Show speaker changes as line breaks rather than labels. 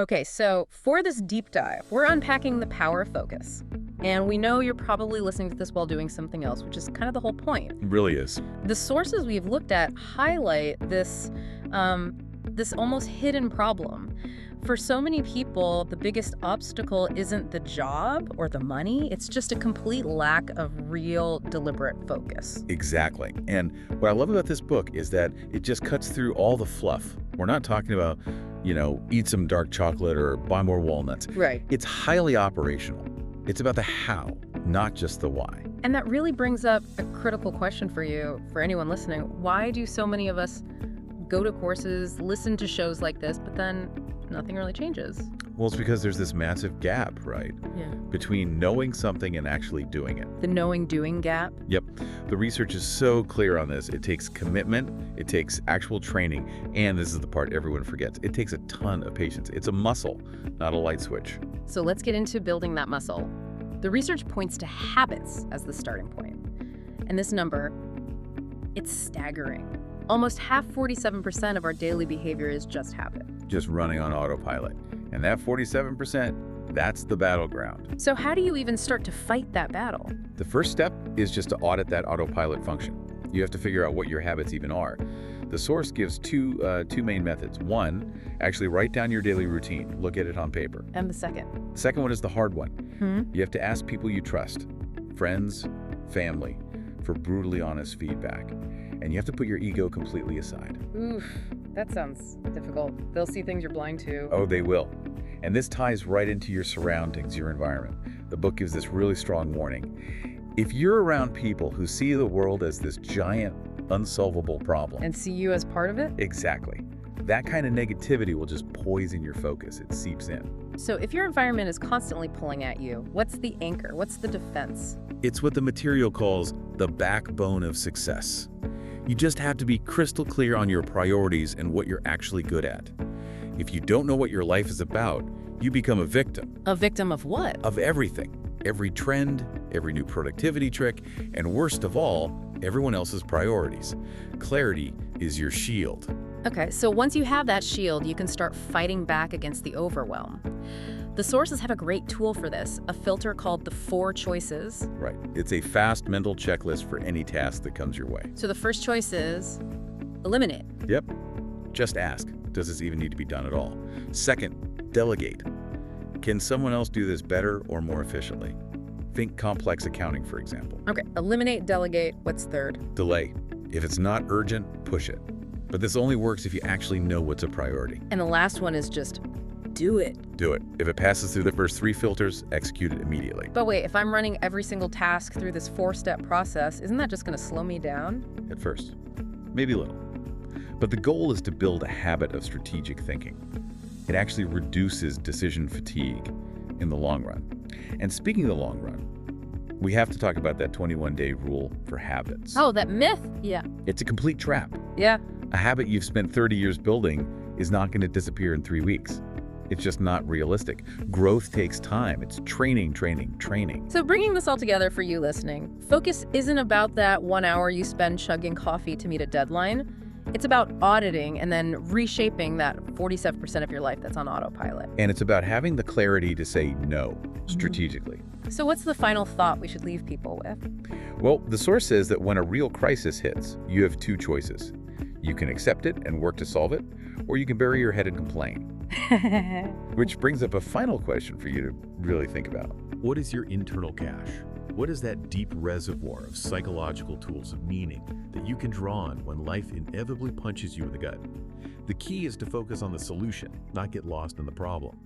Okay, so for this deep dive, we're unpacking the power of focus. And we know you're probably listening to this while doing something else, which is kind of the whole point.
It really is.
The sources we've looked at highlight this almost hidden problem. For so many people, the biggest obstacle isn't the job or the money. It's just a complete lack of real, deliberate focus.
Exactly. And what I love about this book is that it just cuts through all the fluff. We're not talking about, eat some dark chocolate or buy more walnuts.
Right.
It's highly operational. It's about the how, not just the why.
And that really brings up a critical question for you, for anyone listening. Why do so many of us go to courses, listen to shows like this, but then nothing really changes?
Well, it's because there's this massive gap, right?
Yeah.
Between knowing something and actually doing it.
The knowing-doing gap?
Yep. The research is so clear on this. It takes commitment, it takes actual training, and this is the part everyone forgets. It takes a ton of patience. It's a muscle, not a light switch.
So let's get into building that muscle. The research points to habits as the starting point. And this number, it's staggering. Almost half, 47% of our daily behavior is just habit.
Just running on autopilot. And that 47%, that's the battleground.
So how do you even start to fight that battle?
The first step is just to audit that autopilot function. You have to figure out what your habits even are. The source gives two main methods. One, actually write down your daily routine. Look at it on paper.
And the second?
The second one is the hard one. You have to ask people you trust, friends, family, for brutally honest feedback. And you have to put your ego completely aside.
Oof, that sounds difficult. They'll see things you're blind to.
Oh, they will. And this ties right into your surroundings, your environment. The book gives this really strong warning. If you're around people who see the world as this giant, unsolvable problem.
And see you as part of it?
Exactly. That kind of negativity will just poison your focus. It seeps in.
So if your environment is constantly pulling at you, what's the anchor? What's the defense?
It's what the material calls the backbone of success. You just have to be crystal clear on your priorities and what you're actually good at. If you don't know what your life is about, you become a victim.
A victim of what?
Of everything. Every trend, every new productivity trick, and worst of all, everyone else's priorities. Clarity is your shield.
Okay, so once you have that shield, you can start fighting back against the overwhelm. The sources have a great tool for this, a filter called the 4 choices.
Right. It's a fast mental checklist for any task that comes your way.
So the first choice is eliminate.
Yep. Just ask, does this even need to be done at all? Second, delegate. Can someone else do this better or more efficiently? Think complex accounting, for example.
Okay, eliminate, delegate. What's third?
Delay. If it's not urgent, push it. But this only works if you actually know what's a priority.
And the last one is just do it.
Do it. If it passes through the first 3 filters, execute it immediately.
But wait, if I'm running every single task through this 4-step process, isn't that just going to slow me down?
At first. Maybe a little. But the goal is to build a habit of strategic thinking. It actually reduces decision fatigue in the long run. And speaking of the long run, we have to talk about that 21-day rule for habits.
Oh, that myth? Yeah.
It's a complete trap.
Yeah.
A habit you've spent 30 years building is not going to disappear in 3 weeks. It's just not realistic. Growth takes time. It's training, training, training.
So bringing this all together for you listening, focus isn't about that 1 hour you spend chugging coffee to meet a deadline. It's about auditing and then reshaping that 47% of your life that's on autopilot.
And it's about having the clarity to say no strategically.
So what's the final thought we should leave people with?
Well, the source says that when a real crisis hits, you have 2 choices. You can accept it and work to solve it, or you can bury your head and complain. Which brings up a final question for you to really think about.
What is your internal cache? What is that deep reservoir of psychological tools of meaning that you can draw on when life inevitably punches you in the gut? The key is to focus on the solution, not get lost in the problem.